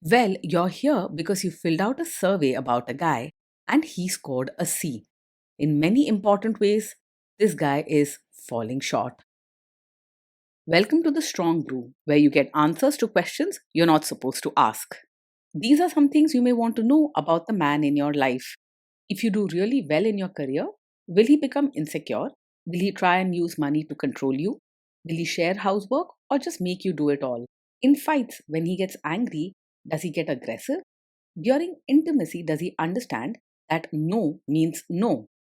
Well, you're here because you filled out a survey about a guy and he scored a C. In many important ways, this guy is falling short. Welcome to the Strong Brew, where you get answers to questions you're not supposed to ask. These are some things you may want to know about the man in your life. If you do really well in your career, will he become insecure? Will he try and use money to control you? Will he share housework or just make you do it all? In fights, when he gets angry, does he get aggressive? During intimacy, does he understand that no means no?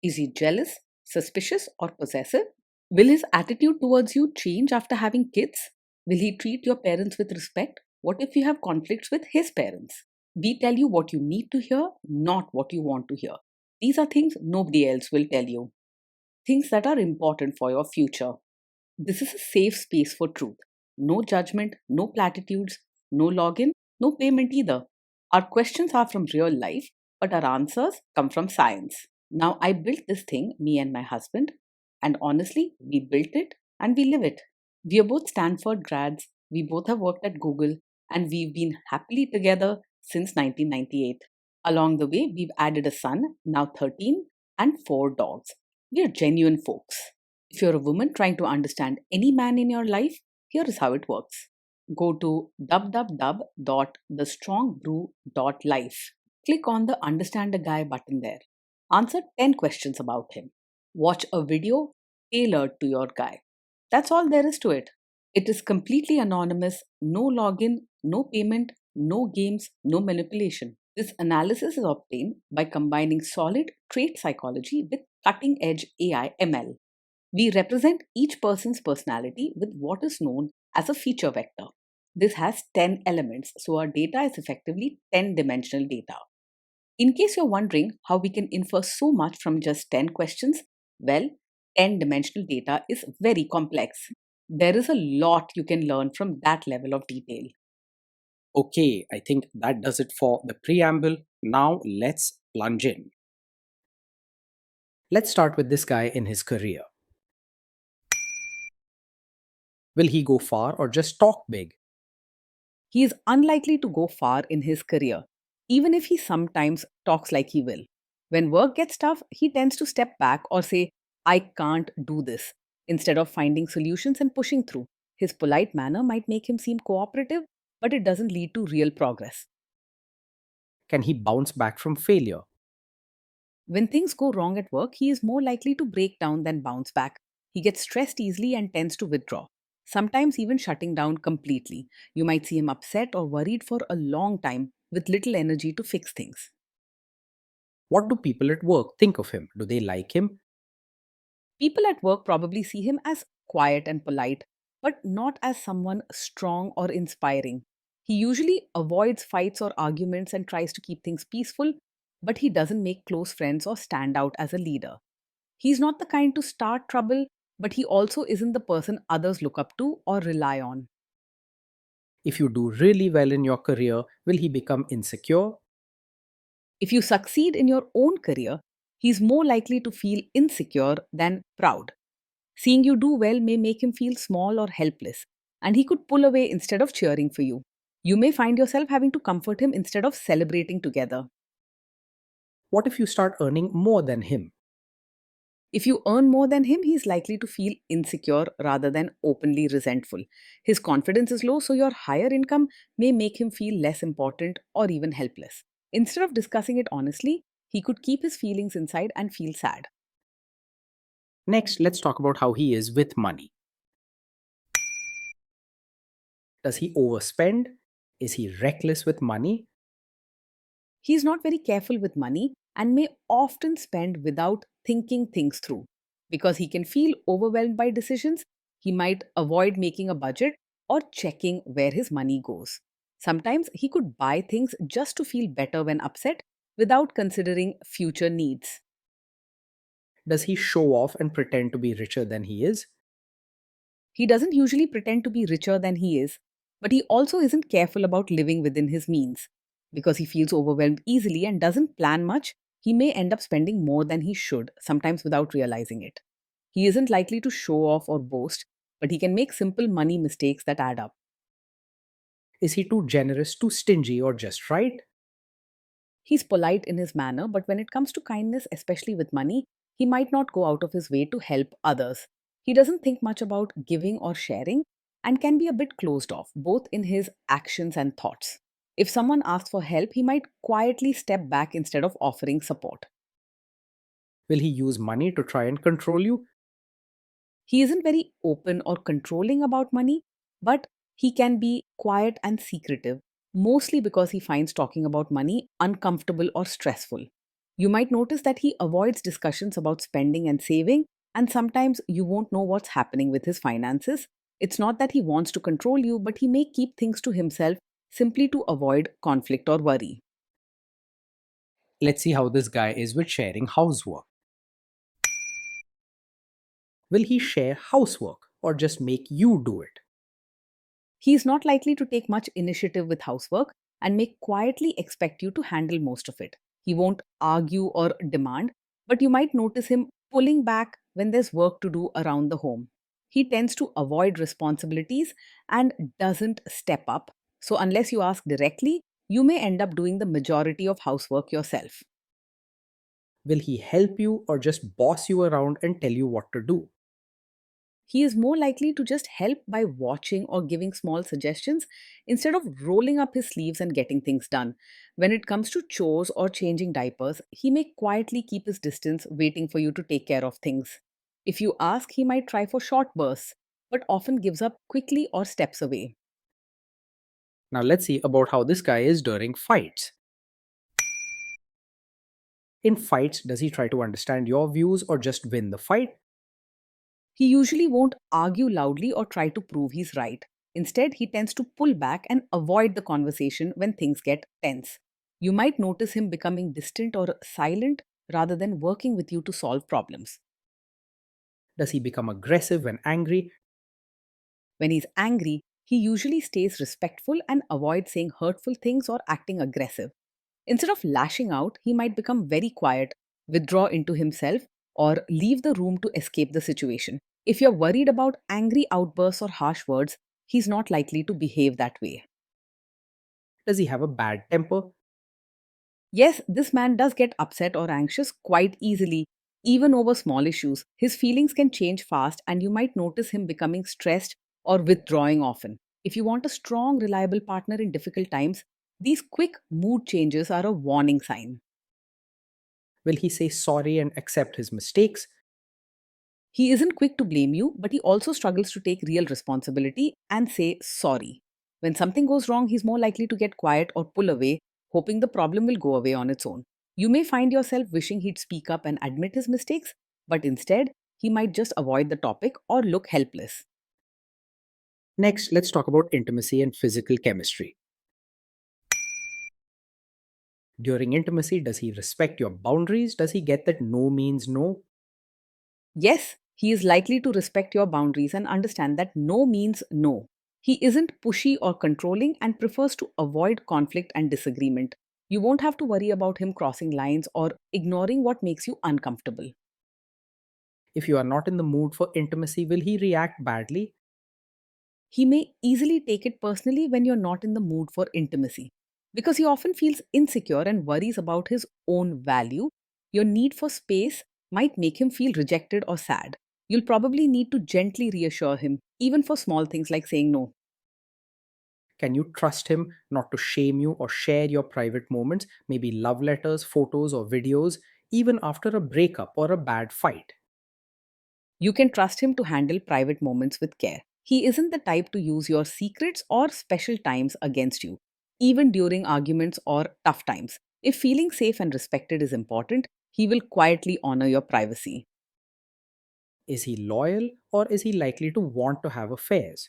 Is he jealous, suspicious, or possessive? Will his attitude towards you change after having kids? Will he treat your parents with respect? What if you have conflicts with his parents? We tell you what you need to hear, not what you want to hear. These are things nobody else will tell you, things that are important for your future. This is a safe space for truth. No judgment, no platitudes, no login, no payment either. Our questions are from real life, but our answers come from science. Now, I built this thing, me and my husband, and honestly, we built it and we live it. We are both Stanford grads, we both have worked at Google, and we've been happily together since 1998. Along the way, we've added a son, now 13, and 4 dogs. We are genuine folks. If you're a woman trying to understand any man in your life, here is how it works. Go to www.thestrongbrew.life. Click on the Understand a Guy button there. Answer 10 questions about him. Watch a video tailored to your guy. That's all there is to it. It is completely anonymous, no login, no payment, no games, no manipulation. This analysis is obtained by combining solid trait psychology with cutting edge AI ML. We represent each person's personality with what is known as a feature vector. This has 10 elements, so our data is effectively 10 dimensional data. In case you're wondering how we can infer so much from just 10 questions, well, 10 dimensional data is very complex. There is a lot you can learn from that level of detail. Okay, I think that does it for the preamble. Now let's plunge in. Let's start with this guy in his career. Will he go far or just talk big? He is unlikely to go far in his career, even if he sometimes talks like he will. When work gets tough, he tends to step back or say, I can't do this, instead of finding solutions and pushing through. His polite manner might make him seem cooperative, but it doesn't lead to real progress. Can he bounce back from failure? When things go wrong at work, he is more likely to break down than bounce back. He gets stressed easily and tends to withdraw, sometimes even shutting down completely. You might see him upset or worried for a long time with little energy to fix things. What do people at work think of him? Do they like him? People at work probably see him as quiet and polite, but not as someone strong or inspiring. He usually avoids fights or arguments and tries to keep things peaceful, but he doesn't make close friends or stand out as a leader. He's not the kind to start trouble, but he also isn't the person others look up to or rely on. If you do really well in your career, will he become insecure? If you succeed in your own career, he's more likely to feel insecure than proud. Seeing you do well may make him feel small or helpless, and he could pull away instead of cheering for you. You may find yourself having to comfort him instead of celebrating together. What if you start earning more than him? If you earn more than him, he's likely to feel insecure rather than openly resentful. His confidence is low, so your higher income may make him feel less important or even helpless. Instead of discussing it honestly, he could keep his feelings inside and feel sad. Next, let's talk about how he is with money. Does he overspend? Is he reckless with money? He's not very careful with money and may often spend without thinking things through. Because he can feel overwhelmed by decisions, he might avoid making a budget or checking where his money goes. Sometimes he could buy things just to feel better when upset without considering future needs. Does he show off and pretend to be richer than he is? He doesn't usually pretend to be richer than he is, but he also isn't careful about living within his means. Because he feels overwhelmed easily and doesn't plan much, he may end up spending more than he should, sometimes without realizing it. He isn't likely to show off or boast, but he can make simple money mistakes that add up. Is he too generous, too stingy, or just right? He's polite in his manner, but when it comes to kindness, especially with money, he might not go out of his way to help others. He doesn't think much about giving or sharing and can be a bit closed off, both in his actions and thoughts. If someone asks for help, he might quietly step back instead of offering support. Will he use money to try and control you? He isn't very open or controlling about money, but he can be quiet and secretive, mostly because he finds talking about money uncomfortable or stressful. You might notice that he avoids discussions about spending and saving, and sometimes you won't know what's happening with his finances. It's not that he wants to control you, but he may keep things to himself simply to avoid conflict or worry. Let's see how this guy is with sharing housework. Will he share housework or just make you do it? He is not likely to take much initiative with housework and may quietly expect you to handle most of it. He won't argue or demand, but you might notice him pulling back when there's work to do around the home. He tends to avoid responsibilities and doesn't step up. So, unless you ask directly, you may end up doing the majority of housework yourself. Will he help you or just boss you around and tell you what to do? He is more likely to just help by watching or giving small suggestions instead of rolling up his sleeves and getting things done. When it comes to chores or changing diapers, he may quietly keep his distance, waiting for you to take care of things. If you ask, he might try for short bursts, but often gives up quickly or steps away. Now let's see about how this guy is during fights. In fights, does he try to understand your views or just win the fight? He usually won't argue loudly or try to prove he's right. Instead, he tends to pull back and avoid the conversation when things get tense. You might notice him becoming distant or silent rather than working with you to solve problems. Does he become aggressive when angry? When he's angry, he usually stays respectful and avoids saying hurtful things or acting aggressive. Instead of lashing out, he might become very quiet, withdraw into himself, or leave the room to escape the situation. If you're worried about angry outbursts or harsh words, he's not likely to behave that way. Does he have a bad temper? Yes, this man does get upset or anxious quite easily, even over small issues. His feelings can change fast, and you might notice him becoming stressed or withdrawing often. If you want a strong, reliable partner in difficult times, these quick mood changes are a warning sign. Will he say sorry and accept his mistakes? He isn't quick to blame you, but he also struggles to take real responsibility and say sorry. When something goes wrong, he's more likely to get quiet or pull away, hoping the problem will go away on its own. You may find yourself wishing he'd speak up and admit his mistakes, but instead, he might just avoid the topic or look helpless. Next, let's talk about intimacy and physical chemistry. During intimacy, does he respect your boundaries? Does he get that no means no? Yes, he is likely to respect your boundaries and understand that no means no. He isn't pushy or controlling and prefers to avoid conflict and disagreement. You won't have to worry about him crossing lines or ignoring what makes you uncomfortable. If you are not in the mood for intimacy, will he react badly? He may easily take it personally when you're not in the mood for intimacy because he often feels insecure and worries about his own value. Your need for space might make him feel rejected or sad. You'll probably need to gently reassure him, even for small things like saying no. Can you trust him not to shame you or share your private moments, maybe love letters, photos, or videos, even after a breakup or a bad fight? You can trust him to handle private moments with care. He isn't the type to use your secrets or special times against you, even during arguments or tough times. If feeling safe and respected is important, he will quietly honor your privacy. Is he loyal or is he likely to want to have affairs?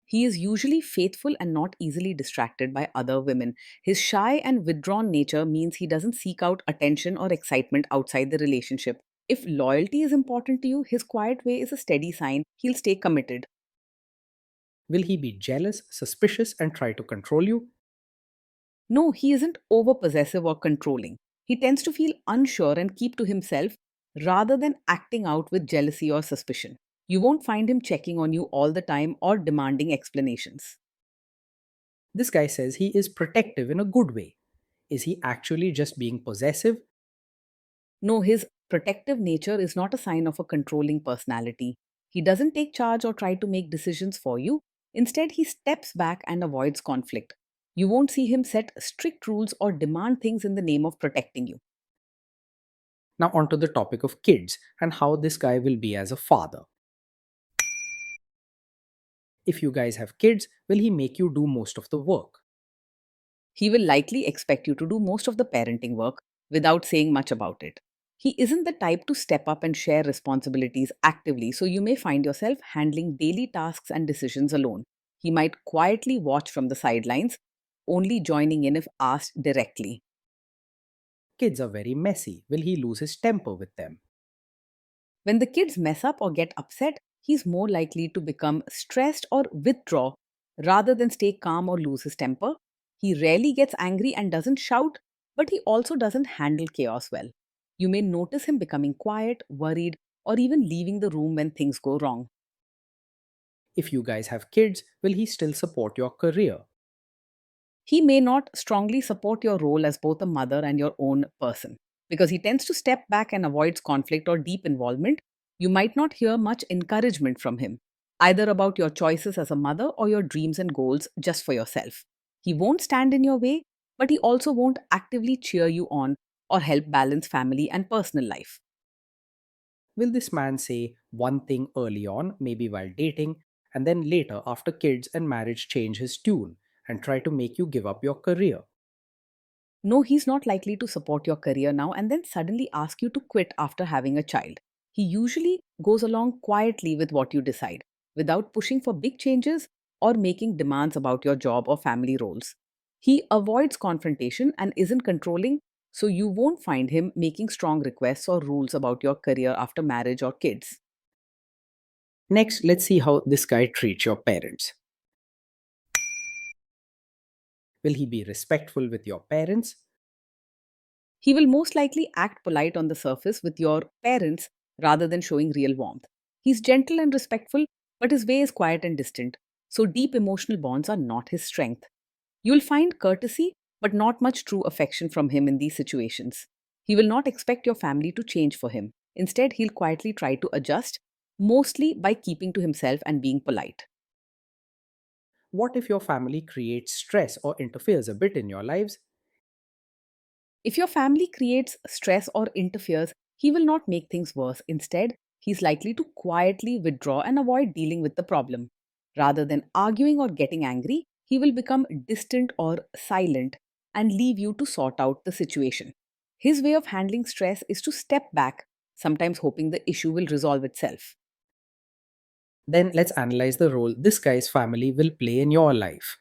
He is usually faithful and not easily distracted by other women. His shy and withdrawn nature means he doesn't seek out attention or excitement outside the relationship. If loyalty is important to you, his quiet way is a steady sign he'll stay committed. Will he be jealous, suspicious, and try to control you? No, he isn't over possessive or controlling. He tends to feel unsure and keep to himself rather than acting out with jealousy or suspicion. You won't find him checking on you all the time or demanding explanations. This guy says he is protective in a good way. Is he actually just being possessive? No, his protective nature is not a sign of a controlling personality. He doesn't take charge or try to make decisions for you. Instead, he steps back and avoids conflict. You won't see him set strict rules or demand things in the name of protecting you. Now, onto the topic of kids and how this guy will be as a father. If you guys have kids, will he make you do most of the work? He will likely expect you to do most of the parenting work without saying much about it. He isn't the type to step up and share responsibilities actively, so you may find yourself handling daily tasks and decisions alone. He might quietly watch from the sidelines, only joining in if asked directly. Kids are very messy. Will he lose his temper with them? When the kids mess up or get upset, he's more likely to become stressed or withdraw rather than stay calm or lose his temper. He rarely gets angry and doesn't shout, but he also doesn't handle chaos well. You may notice him becoming quiet, worried, or even leaving the room when things go wrong. If you guys have kids, will he still support your career? He may not strongly support your role as both a mother and your own person because he tends to step back and avoids conflict or deep involvement. You might not hear much encouragement from him, either about your choices as a mother or your dreams and goals just for yourself. He won't stand in your way, but he also won't actively cheer you on or help balance family and personal life. Will this man say one thing early on, maybe while dating, and then later, after kids and marriage, change his tune and try to make you give up your career? No, he's not likely to support your career now and then suddenly ask you to quit after having a child. He usually goes along quietly with what you decide, without pushing for big changes or making demands about your job or family roles. He avoids confrontation and isn't controlling, so you won't find him making strong requests or rules about your career after marriage or kids. Next, let's see how this guy treats your parents. Will he be respectful with your parents? He will most likely act polite on the surface with your parents rather than showing real warmth. He's gentle and respectful, but his way is quiet and distant, so deep emotional bonds are not his strength. You'll find courtesy, but not much true affection from him in these situations. He will not expect your family to change for him. Instead, he'll quietly try to adjust, mostly by keeping to himself and being polite. What if your family creates stress or interferes a bit in your lives? If your family creates stress or interferes, he will not make things worse. Instead, he's likely to quietly withdraw and avoid dealing with the problem. Rather than arguing or getting angry, he will become distant or silent and leave you to sort out the situation. His way of handling stress is to step back, sometimes hoping the issue will resolve itself. Then let's analyze the role this guy's family will play in your life.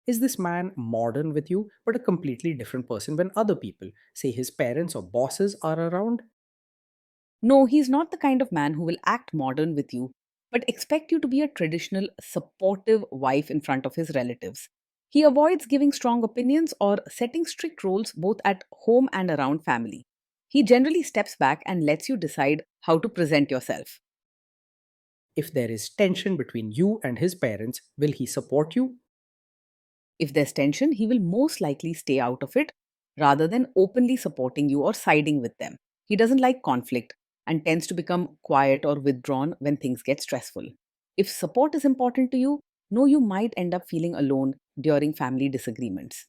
Is this man modern with you, but a completely different person when other people, say his parents or bosses, are around? No, he's not the kind of man who will act modern with you, but expect you to be a traditional, supportive wife in front of his relatives. He avoids giving strong opinions or setting strict rules both at home and around family. He generally steps back and lets you decide how to present yourself. If there is tension between you and his parents, will he support you? If there's tension, he will most likely stay out of it rather than openly supporting you or siding with them. He doesn't like conflict and tends to become quiet or withdrawn when things get stressful. If support is important to you, know you might end up feeling alone during family disagreements.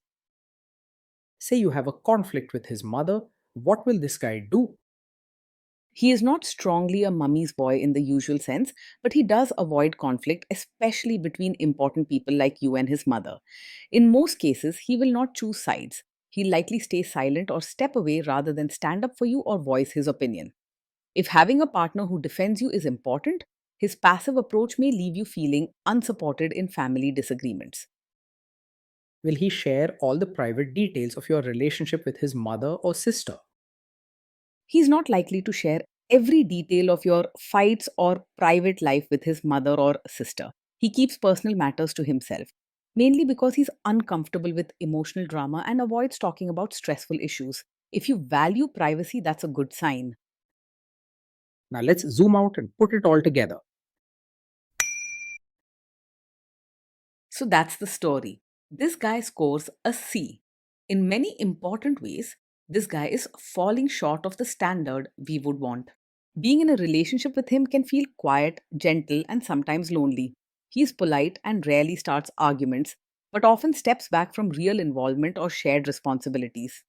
Say you have a conflict with his mother, what will this guy do? He is not strongly a mummy's boy in the usual sense, but he does avoid conflict, especially between important people like you and his mother. In most cases, he will not choose sides. He'll likely stay silent or step away rather than stand up for you or voice his opinion. If having a partner who defends you is important, his passive approach may leave you feeling unsupported in family disagreements. Will he share all the private details of your relationship with his mother or sister? He's not likely to share every detail of your fights or private life with his mother or sister. He keeps personal matters to himself, mainly because he's uncomfortable with emotional drama and avoids talking about stressful issues. If you value privacy, that's a good sign. Now let's zoom out and put it all together. So that's the story. This guy scores a C. In many important ways, this guy is falling short of the standard we would want. Being in a relationship with him can feel quiet, gentle, and sometimes lonely. He is polite and rarely starts arguments, but often steps back from real involvement or shared responsibilities.